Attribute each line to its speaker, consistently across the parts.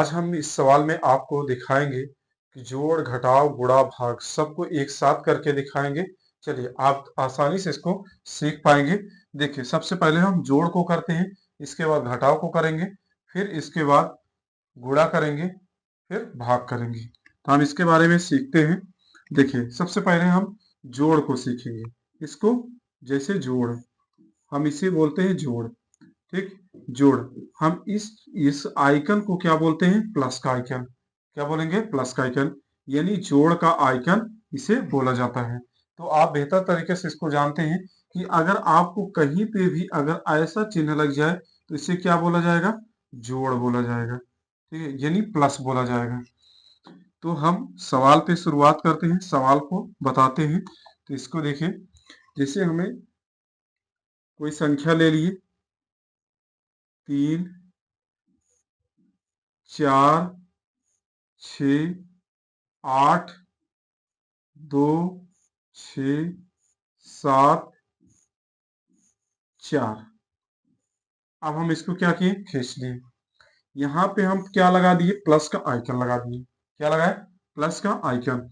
Speaker 1: आज हम इस सवाल में आपको दिखाएंगे कि जोड़, घटाव, गुणा, भाग सबको एक साथ करके दिखाएंगे। चलिए आप आसानी से इसको सीख पाएंगे। देखिए सबसे पहले हम जोड़ को करते हैं, इसके बाद घटाव को करेंगे, फिर इसके बाद गुणा करेंगे, फिर भाग करेंगे। तो हम इसके बारे में सीखते हैं। देखिए सबसे पहले हम जोड़ को सीखेंगे। इसको जैसे जोड़, हम इसे बोलते हैं जोड़। ठीक, जोड़। हम इस आइकन को क्या बोलते हैं? प्लस का आइकन। क्या बोलेंगे? प्लस का आइकन, यानी जोड़ का आइकन इसे बोला जाता है। तो आप बेहतर तरीके से इसको जानते हैं कि अगर आपको कहीं पे भी अगर ऐसा चिन्ह लग जाए तो इसे क्या बोला जाएगा? जोड़ बोला जाएगा। ठीक है, यानी प्लस बोला जाएगा। तो हम सवाल पे शुरुआत करते हैं, सवाल को बताते हैं। तो इसको देखिए, जैसे हमें कोई संख्या ले लिए, 3, 4, 6, 8, 2, 6, 7, 4। अब हम इसको क्या किए? खींच लिए। यहाँ पे हम क्या लगा दिए? प्लस का आइकन लगा दिए। क्या लगाए? प्लस का आइकन।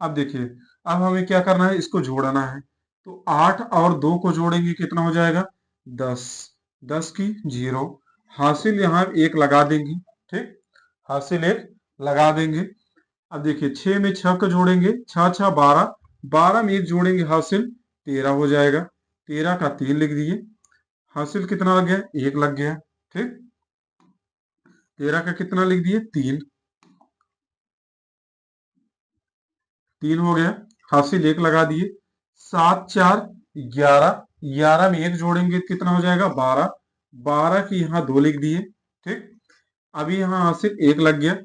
Speaker 1: अब देखिए, अब हमें क्या करना है? इसको जोड़ना है। तो 8 और 2 को जोड़ेंगे, कितना हो जाएगा? 10। 10 की 0, हासिल यहाँ 1 लगा देंगे। ठीक, हासिल 1 लगा देंगे। अब देखिए 6 में 6 को जोड़ेंगे, 6 6 12, 12 में 1 जोड़ेंगे, हासिल 13 हो जाएगा। 13 का 3 लिख दिए, हासिल कितना लग गया? 1 लग गया। ठीक, 13 का कितना लिख दिए? 3, 3 हो गया, हासिल 1 लगा दिए। 7 4 11, 11 में 1 जोड़ेंगे कितना हो जाएगा? 12, 12 की यहाँ 2 लिख दिए। ठीक, अभी यहाँ हासिल 1 लग गया।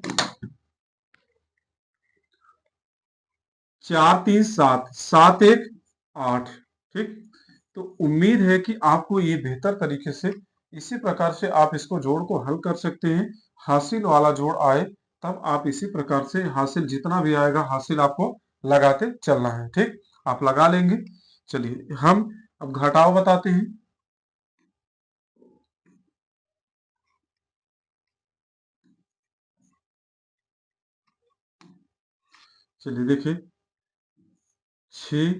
Speaker 1: 4 3 7, 7 1 8। ठीक, तो उम्मीद है कि आपको ये बेहतर तरीके से इसी प्रकार से आप इसको जोड़ को हल कर सकते हैं। हासिल वाला जोड़ आए तब आप इसी प्रकार से हासिल जितना भी आएगा हासिल आपको लगाते चलना है। ठीक, आप लगा लेंगे। चलिए हम अब घटाव बताते हैं। चलिए देखिए, 6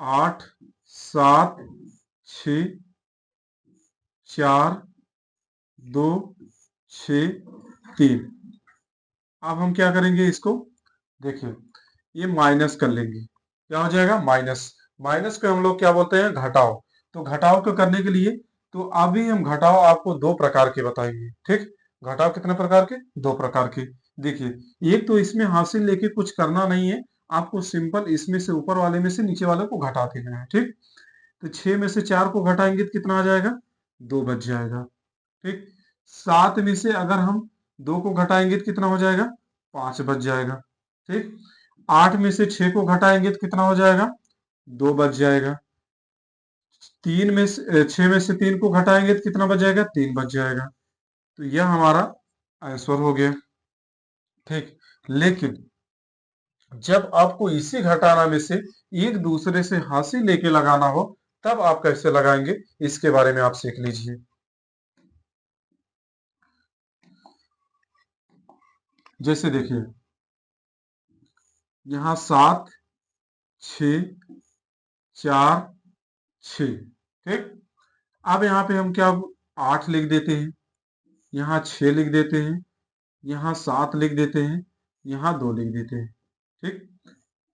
Speaker 1: 8 7 6 4 2 6 3। अब हम क्या करेंगे? इसको देखिए, ये माइनस कर लेंगे। क्या हो जाएगा? माइनस। माइनस को हम लोग क्या बोलते हैं? घटाव। तो घटाव को करने के लिए, तो अभी हम घटाव आपको 2 प्रकार के बताएंगे। ठीक, घटाव कितने प्रकार के? 2 प्रकार के। देखिए, एक तो इसमें हासिल लेके कुछ करना नहीं है, आपको सिंपल इसमें से ऊपर वाले में से नीचे वाले को घटा देना है। ठीक, तो 6 में से 4 को घटाएंगे तो कितना आ जाएगा? 2 बच जाएगा। ठीक, 7 में से अगर हम 2 को घटाएंगे तो कितना हो जाएगा? 5 बच जाएगा। ठीक, 8 में से 6 को घटाएंगे तो कितना हो जाएगा? 2 बच जाएगा। 6 में से 3 को घटाएंगे तो कितना बच जाएगा? 3 बच जाएगा। तो यह हमारा आंसर हो गया। ठीक, लेकिन जब आपको इसी घटाना में से एक दूसरे से हासिल लेके लगाना हो तब आप कैसे लगाएंगे? इसके बारे में आप सीख लीजिए। जैसे देखिए, यहाँ 7 6 4 6। ठीक, अब यहाँ पे हम क्या 8 लिख देते हैं, यहाँ 6 लिख देते हैं, यहाँ 7 लिख देते हैं, यहाँ 2 लिख देते हैं। ठीक,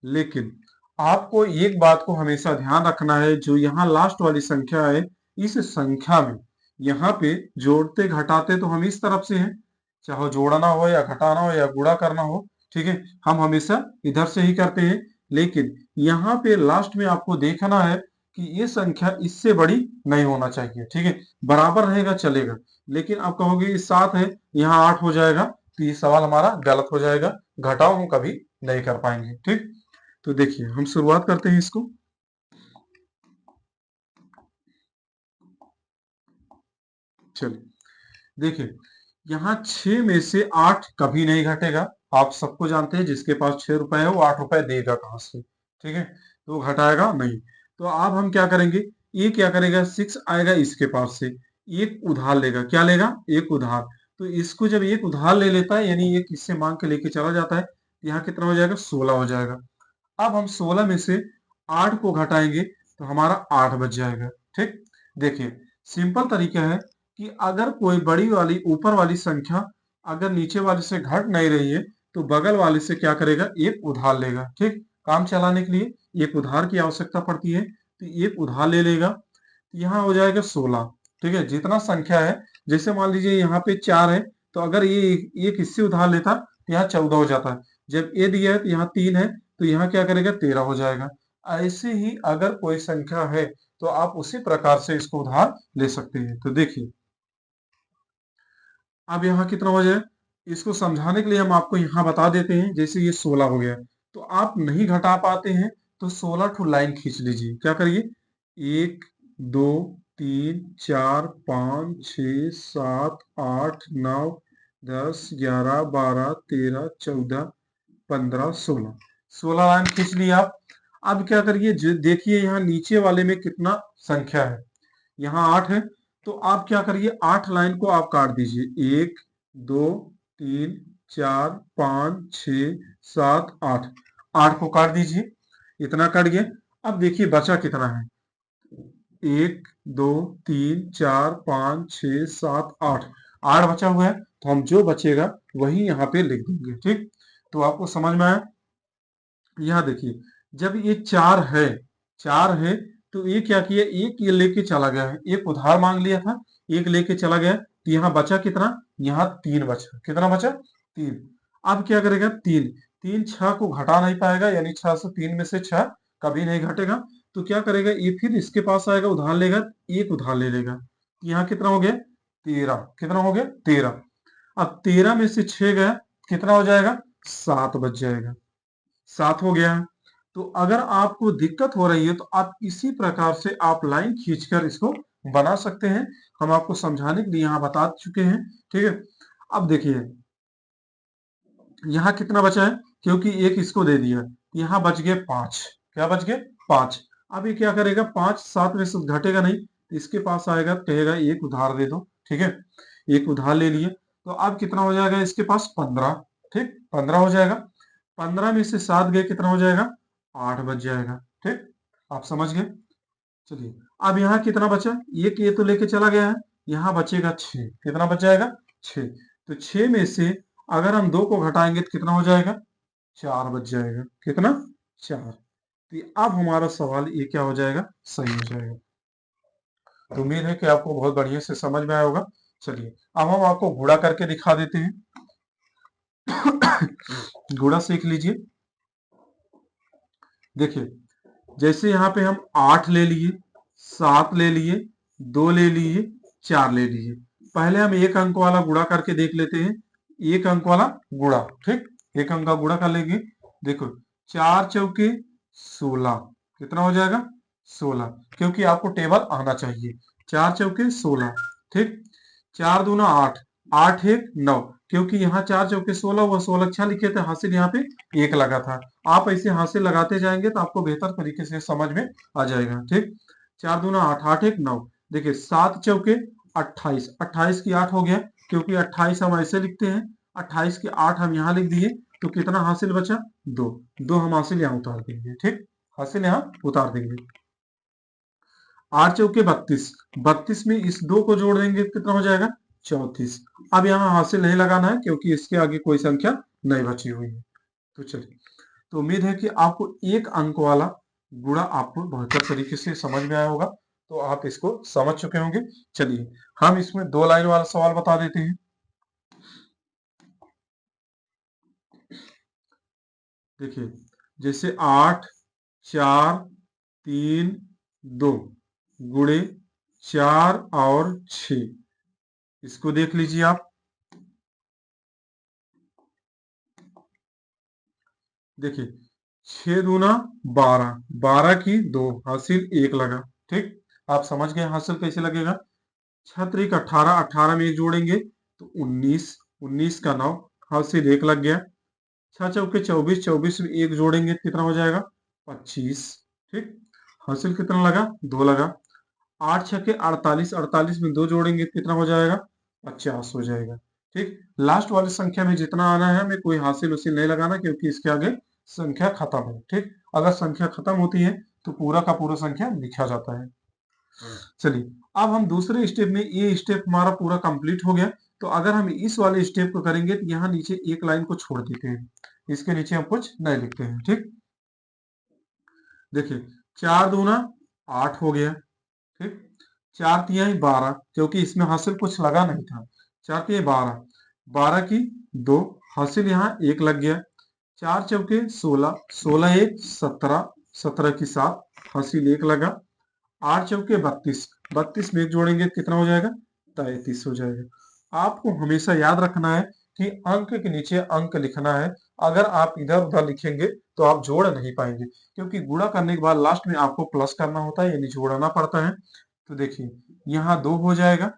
Speaker 1: लेकिन आपको एक बात को हमेशा ध्यान रखना है, जो यहाँ लास्ट वाली संख्या है, इस संख्या में यहाँ पे जोड़ते घटाते तो हम इस तरफ से हैं, चाहे जोड़ना हो या घटाना हो या गुणा करना हो। ठीक है, हम हमेशा इधर से ही करते हैं। लेकिन यहाँ पे लास्ट में आपको देखना है कि ये संख्या इससे बड़ी नहीं होना चाहिए। ठीक है, बराबर रहेगा चलेगा, लेकिन आप कहोगे ये 7 है, यहाँ 8 हो जाएगा, तो ये सवाल हमारा गलत हो जाएगा, घटाव हम कभी नहीं कर पाएंगे। ठीक, तो देखिए हम शुरुआत करते हैं इसको। चलिए देखिए, यहाँ 6 में से 8 कभी नहीं घटेगा। आप सबको जानते हैं, जिसके पास 6 रुपए है वो 8 रुपए देगा कहां से? ठीक है, तो वो घटाएगा नहीं। तो अब हम क्या करेंगे? ये क्या करेगा? 6 आएगा इसके पास से, एक उधार लेगा। क्या लेगा? एक उधार। तो इसको जब एक उधार ले लेता है यानी एक इससे मांग के लेके चला जाता है, यहाँ कितना हो जाएगा 16 हो जाएगा। अब हम 16 में से 8 को घटाएंगे तो हमारा 8 बच जाएगा। ठीक, देखिए सिंपल तरीका है कि अगर कोई बड़ी वाली ऊपर वाली संख्या अगर नीचे वाले से घट नहीं रही है तो बगल वाले से क्या करेगा, एक उधार लेगा। ठीक, काम चलाने के लिए एक उधार की आवश्यकता पड़ती है, तो एक उधार ले लेगा। यहाँ हो जाएगा 16। ठीक है, जितना संख्या है, जैसे मान लीजिए यहाँ पे 4 है, तो अगर ये एक इससे उधार लेता तो यहाँ 14 हो जाता है। जब ए दिया है तो यहाँ 3 है, तो यहाँ क्या करेगा 13 हो जाएगा। ऐसे ही अगर कोई संख्या है तो आप उसी प्रकार से इसको उधार ले सकते हैं। तो देखिए अब यहाँ कितना हो जाए, इसको समझाने के लिए हम आपको यहाँ बता देते हैं। जैसे ये 16 हो गया, तो आप नहीं घटा पाते हैं तो 16 ठो लाइन खींच लीजिए। क्या करिए, 1 2 3 4 5 6 7 8 9 10 11 12 13 14 15 16, 16 लाइन खींच ली आप। अब क्या करिए, देखिए यहाँ नीचे वाले में कितना संख्या है, यहाँ 8 है, तो आप क्या करिए 8 लाइन को आप काट दीजिए। 1 2 3 4 5 6 7 8, 8 को काट दीजिए, इतना कट गया। अब देखिए बचा कितना है, 1 2 3 4 5 6 7 8, 8 बचा हुआ है, तो हम जो बचेगा वही यहाँ पे लिख देंगे। ठीक, तो आपको समझ में आया। यहाँ देखिए जब ये 4 है, 4 है, तो ये क्या किया, एक ये लेके चला गया है, एक उधार मांग लिया था, एक लेके चला गया, तो यहाँ बचा कितना, यहाँ 3 बचा। कितना बचा, 3। अब क्या करेगा, 3 3 6 को घटा नहीं पाएगा, यानी 6 से 3 में से 6 कभी नहीं घटेगा। तो क्या करेगा, ये फिर इसके पास आएगा, उधार लेगा, एक उधार ले लेगा। तो यहाँ कितना हो गया, 13। कितना हो गया, 13। अब 13 में से 6 गया, कितना हो जाएगा, 7 बच जाएगा। 7 हो गया है। तो अगर आपको दिक्कत हो रही है तो आप इसी प्रकार से आप लाइन खींचकर इसको बना सकते हैं। हम आपको समझाने के लिए यहाँ बता चुके हैं। ठीक है, अब देखिए यहाँ कितना बचा है, क्योंकि एक इसको दे दिया, यहाँ बच गए 5। क्या बच गए, 5। अब ये क्या करेगा, 5 7 में से घटेगा नहीं, तो इसके पास आएगा, कहेगा एक उधार दे दो। ठीक है, एक उधार ले लिए, तो अब कितना हो जाएगा इसके पास, 15। ठीक, 15 हो जाएगा। 15 में से 7 गए, कितना हो जाएगा, 8 बच जाएगा। ठीक, आप समझ गए। चलिए अब यहाँ कितना बचा, एक ये तो लेके चला गया है, यहाँ बचेगा 6। कितना बच जाएगा, 6। तो 6 में से अगर हम 2 को घटाएंगे तो कितना हो जाएगा, 4 बच जाएगा। कितना, 4। तो अब हमारा सवाल ये क्या हो जाएगा, सही हो जाएगा। तो उम्मीद है कि आपको बहुत बढ़िया से समझ में आया होगा। चलिए अब हम आपको गुणा करके दिखा देते हैं। गुणा सीख लीजिए। देखिए जैसे यहाँ पे हम 8 ले लिए, 7 ले लिए, 2 ले लिए, 4 ले लिए। पहले हम एक अंक वाला गुणा करके देख लेते हैं, एक अंक वाला गुणा। ठीक, एक अंक का गुणा कर लेंगे। देखो 4 चौके 16, कितना हो जाएगा, 16, क्योंकि आपको टेबल आना चाहिए। 4 चौके 16। ठीक, 4 दूना 8, 8 एक 9, क्योंकि यहाँ 4 चौके 16 हुआ, 16 अच्छा लिखे थे, हासिल यहाँ पे 1 लगा था। आप ऐसे हासिल लगाते जाएंगे तो आपको बेहतर तरीके से समझ में आ जाएगा। ठीक, 4 दूना 8, 8 एक 9। देखिए 7 चौके 28, 28 की 8 हो गया, क्योंकि 28 हम ऐसे लिखते हैं, 28 की 8 हम यहाँ लिख दिए, तो कितना हासिल बचा, 2। 2 हम हासिल यहाँ उतार देंगे। ठीक, हासिल यहाँ उतार देंगे। 8 चौके 32, 32 में इस 2 को जोड़ देंगे, कितना हो जाएगा, 34। अब यहाँ हासिल नहीं लगाना है, क्योंकि इसके आगे कोई संख्या नहीं बची हुई है। तो चलिए, तो उम्मीद है कि आपको एक अंक वाला गुणा आपको बेहतर तरीके से समझ में आया होगा, तो आप इसको समझ चुके होंगे। चलिए हम इसमें 2 लाइन वाला सवाल बता देते हैं। देखिए जैसे 8 4 3 2 गुणे 4 और 6, इसको देख लीजिए आप। देखिए 6 दूना 12, 12 की 2, हासिल 1 लगा। ठीक, आप समझ गए हासिल कैसे लगेगा। 6 त्रिक 18, 18 में 1 जोड़ेंगे तो 19, 19 का 9, हासिल 1 लग गया। 6 चौके 24, 24 में 1 जोड़ेंगे कितना हो जाएगा, 25। ठीक, हासिल कितना लगा, 2 लगा। 8 छके 48, 48 में 2 जोड़ेंगे कितना हो जाएगा, 50 हो जाएगा। ठीक, लास्ट वाली संख्या में जितना आना है हमें कोई हासिल उसिल नहीं लगाना, क्योंकि इसके आगे संख्या खत्म है। ठीक, अगर संख्या खत्म होती है तो पूरा का पूरा संख्या लिखा जाता है। चलिए, अब हम दूसरे स्टेप में, ये स्टेप हमारा पूरा कंप्लीट हो गया। तो अगर हम इस वाले स्टेप को करेंगे तो यहाँ नीचे एक लाइन को छोड़ देते हैं, इसके नीचे हम कुछ नहीं लिखते हैं। ठीक, देखिए 4 दूना 8 हो गया। ठीक, 4 तिहाई 12, क्योंकि इसमें हासिल कुछ लगा नहीं था। 4 तिहाई 12, 12 की 2, हासिल यहाँ 1 लग गया। 4 चौके 16, 16 1 17, 17 की 7, हासिल 1 लगा। 8 चौके 32, 32 में 1 जोड़ेंगे तो कितना हो जाएगा? 33 हो जाएगा। आपको हमेशा याद रखना है कि अंक के नीचे अंक लिखना है। अगर आप इधर उधर लिखेंगे तो आप जोड़ नहीं पाएंगे, क्योंकि गुणा करने के बाद लास्ट में आपको प्लस करना होता है, यानी जोड़ना पड़ता है। तो देखिए, यहाँ 2 हो जाएगा,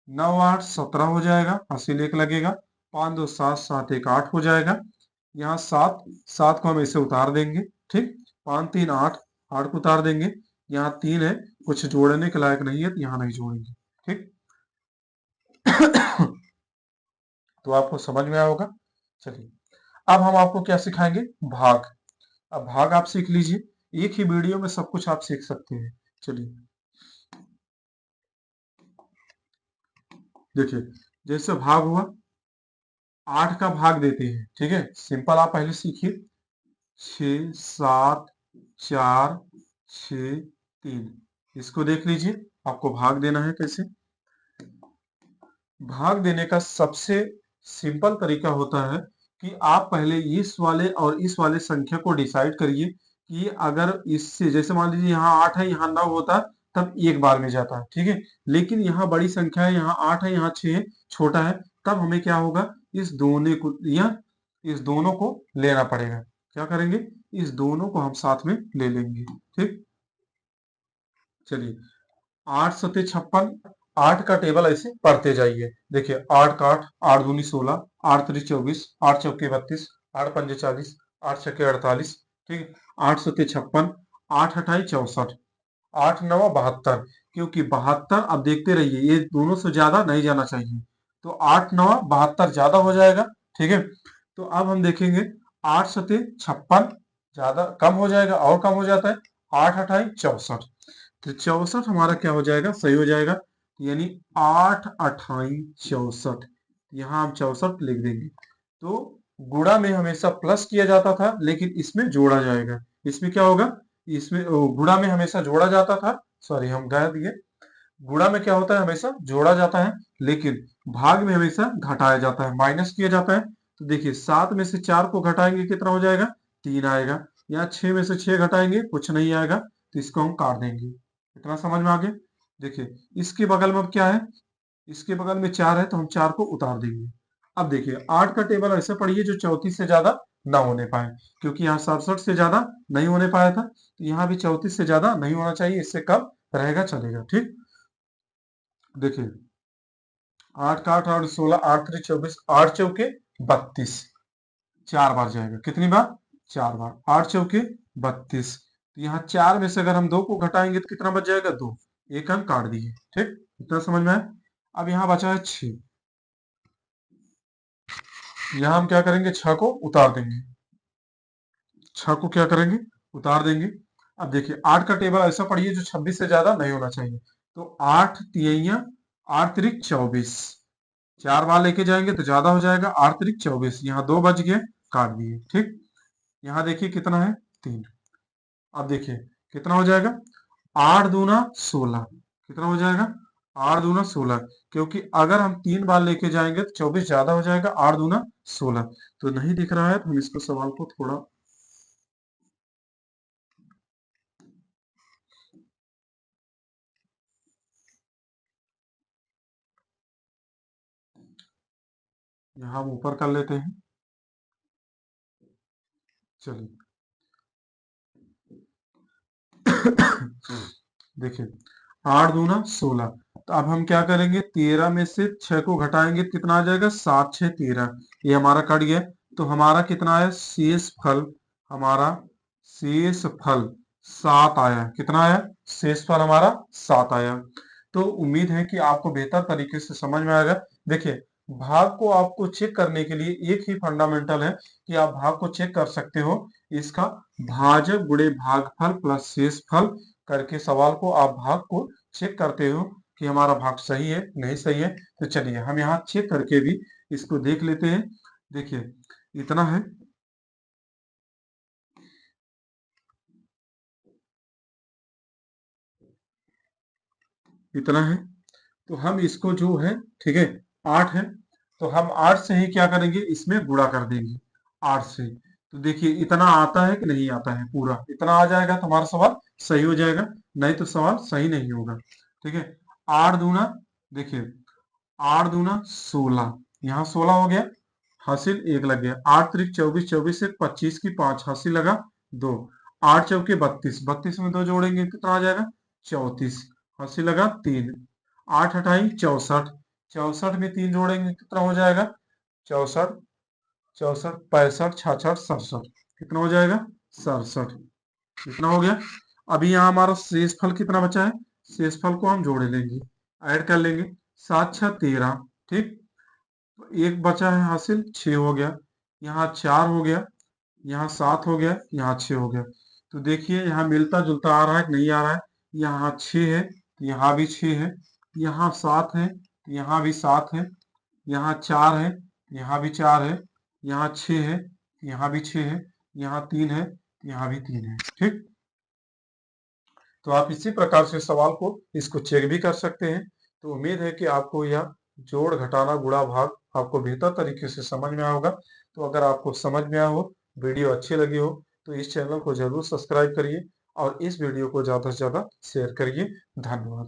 Speaker 1: 9 8 17 हो जाएगा, हासिल 1 लगेगा। 5 2 7, 7 1 8 हो जाएगा। यहाँ 7, 7 को हम ऐसे उतार देंगे। ठीक, 5 3 8, 8 को उतार देंगे। यहाँ 3 है, कुछ जोड़ने के लायक नहीं है तो यहाँ नहीं जोड़ेंगे। ठीक तो आपको समझ में आया होगा। चलिए, अब हम आपको क्या सिखाएंगे? भाग। अब भाग आप सीख लीजिए, एक ही वीडियो में सब कुछ आप सीख सकते हैं। चलिए, देखिए, जैसे भाग हुआ, 8 का भाग देते हैं। ठीक है, सिंपल आप पहले सीखिए। 6 7 4 6 3, इसको देख लीजिए, आपको भाग देना है कैसे। भाग देने का सबसे सिंपल तरीका होता है कि आप पहले इस वाले और इस वाले संख्या को डिसाइड करिए कि अगर इससे, जैसे मान लीजिए यहाँ 8 है, यहाँ 9 होता तब एक बार में जाता है। ठीक है, लेकिन यहाँ बड़ी संख्या है, यहाँ 8 है, यहाँ 6 है, छोटा है, तब हमें क्या होगा? इस दोनों को या इस दोनों को लेना पड़ेगा। क्या करेंगे? इस दोनों को हम साथ में ले लेंगे। ठीक, चलिए, 8 सत्ते 56, 8 का टेबल ऐसे पढ़ते जाइए। देखिए, 8 का 8, 8 दूनी 16, 8 त्रिक 24, 8 चौके 32, 8 पंजे 40, 8 छक्के 48। ठीक, 8 सत्ते 56, 8 अठाई 64, 8 नवा 72, क्योंकि 72, अब देखते रहिए, ये दोनों से ज्यादा नहीं जाना चाहिए, तो 8 नवा 72 ज्यादा हो जाएगा। ठीक है, तो अब हम देखेंगे, 8 सत्ते 56 ज्यादा कम हो जाएगा, और कम हो जाता है, 8 अठाई 64, तो 64 हमारा क्या हो जाएगा? सही हो जाएगा, यानी 8 अठाई 64, यहाँ हम 64 लिख देंगे। तो गुणा में हमेशा प्लस किया जाता था, लेकिन इसमें जोड़ा जाएगा। इसमें क्या होगा? इसमें गुणा में हमेशा जोड़ा जाता था, सॉरी हम गा दिए। गुणा में क्या होता है? हमेशा जोड़ा जाता है, लेकिन भाग में हमेशा घटाया जाता है, माइनस किया जाता है। तो देखिए, 7 में से 4 को घटाएंगे कितना हो जाएगा? 3 आएगा। यहाँ 6 में से 6 घटाएंगे, कुछ नहीं आएगा, तो इसको हम काट देंगे। इतना समझ में आ गया? देखिए, इसके बगल में अब क्या है? इसके बगल में 4 है, तो हम 4 को उतार देंगे। अब देखिए, 8 का टेबल ऐसे पढ़िए जो 34 से ज्यादा ना होने पाए, क्योंकि यहाँ 67 से ज्यादा नहीं होने पाया था, तो यहाँ भी 34 से ज्यादा नहीं होना चाहिए, इससे कम रहेगा चलेगा। ठीक, देखिए, 8 का 8, 8 16, 8 3 24, 8 चौके 32, 4 बार जाएगा। कितनी बार? 4 बार। 8 चौके 32, तो यहाँ 4 में से अगर हम 2 को घटाएंगे तो कितना बच जाएगा? 2, एक अंक काट दिए। ठीक, इतना समझ में आया? अब यहाँ बचा है 6, यहाँ हम क्या करेंगे? 6 को उतार देंगे। 6 को क्या करेंगे? उतार देंगे। अब देखिए, 8 का टेबल ऐसा पढ़िए जो 26 से ज्यादा नहीं होना चाहिए, तो 8 तिहैया 8 त्रिक 24, 4 बार लेके जाएंगे तो ज्यादा हो जाएगा, 8 त्रिक 24, यहाँ 2 बच गए, काट दिए। ठीक, यहाँ देखिए कितना है? 3। अब देखिए कितना हो जाएगा? 8 दूना 16, कितना हो जाएगा? 8 दूना 16, क्योंकि अगर हम 3 बार लेके जाएंगे तो 24 ज्यादा हो जाएगा, 8 दूना 16। तो नहीं दिख रहा है तो हम इसको सवाल को थोड़ा यहाँ हम ऊपर कर लेते हैं। चलिए, देखिए, 8 दूना 16, तो अब हम क्या करेंगे? 13 में से 6 को घटाएंगे तो कितना आ जाएगा? 7 6 13, ये हमारा कट गया। तो हमारा कितना है शेष फल? हमारा शेष फल 7 आया। कितना आया? शेष फल हमारा 7 आया। तो उम्मीद है कि आपको बेहतर तरीके से समझ में आएगा। देखिए, भाग को आपको चेक करने के लिए एक ही फंडामेंटल है कि आप भाग को चेक कर सकते हो, इसका भाजक गुणे भागफल प्लस शेषफल करके सवाल को आप भाग को चेक करते हो कि हमारा भाग सही है नहीं सही है। तो चलिए हम यहाँ चेक करके भी इसको देख लेते हैं। देखिए इतना है, इतना है, तो हम इसको जो है, ठीक है, 8 है, तो हम 8 से ही क्या करेंगे, इसमें गुणा कर देंगे 8 से। तो देखिए इतना आता है कि नहीं आता है, पूरा इतना आ जाएगा तो हमारा सवाल सही हो जाएगा, नहीं तो सवाल सही नहीं होगा। ठीक है, 8 दूना, देखिए 8 दूना 16, यहाँ 16 हो गया, हासिल 1 लग गया, 8 त्रिक 24, 24 से 25 की 5 हासिल लगा 2, 8 चौके 32, 32 में 2 जोड़ेंगे कितना आ जाएगा 34, हासिल लगा 3, 8 अठाई 64, 64 में 3 जोड़ेंगे कितना हो जाएगा 64, 64 65 66 67, कितना हो जाएगा 67, कितना हो गया। अभी यहाँ हमारा शेष फल कितना बचा है, शेष फल को हम जोड़ लेंगे, ऐड कर लेंगे, 7 6 13, ठीक, तो एक बचा है हासिल 6 हो गया, यहाँ 4 हो गया, यहाँ 7 हो गया, यहाँ 6 हो गया। तो देखिए यहाँ मिलता जुलता आ रहा है कि नहीं आ रहा है, यहाँ 6 है तो यहाँ भी 6 है, यहाँ 7 है तो यहाँ भी 7 है, यहाँ 4 है तो यहाँ भी 4 है, यहाँ 6 है तो यहाँ भी 6 है, यहाँ 3 है तो यहाँ भी 3 है। ठीक, तो आप इसी प्रकार से सवाल को इसको चेक भी कर सकते हैं। तो उम्मीद है कि आपको यह जोड़ घटाना गुणा भाग आपको बेहतर तरीके से समझ में आया होगा। तो अगर आपको समझ में आया हो, वीडियो अच्छी लगी हो, तो इस चैनल को जरूर सब्सक्राइब करिए और इस वीडियो को ज्यादा से ज्यादा शेयर करिए। धन्यवाद।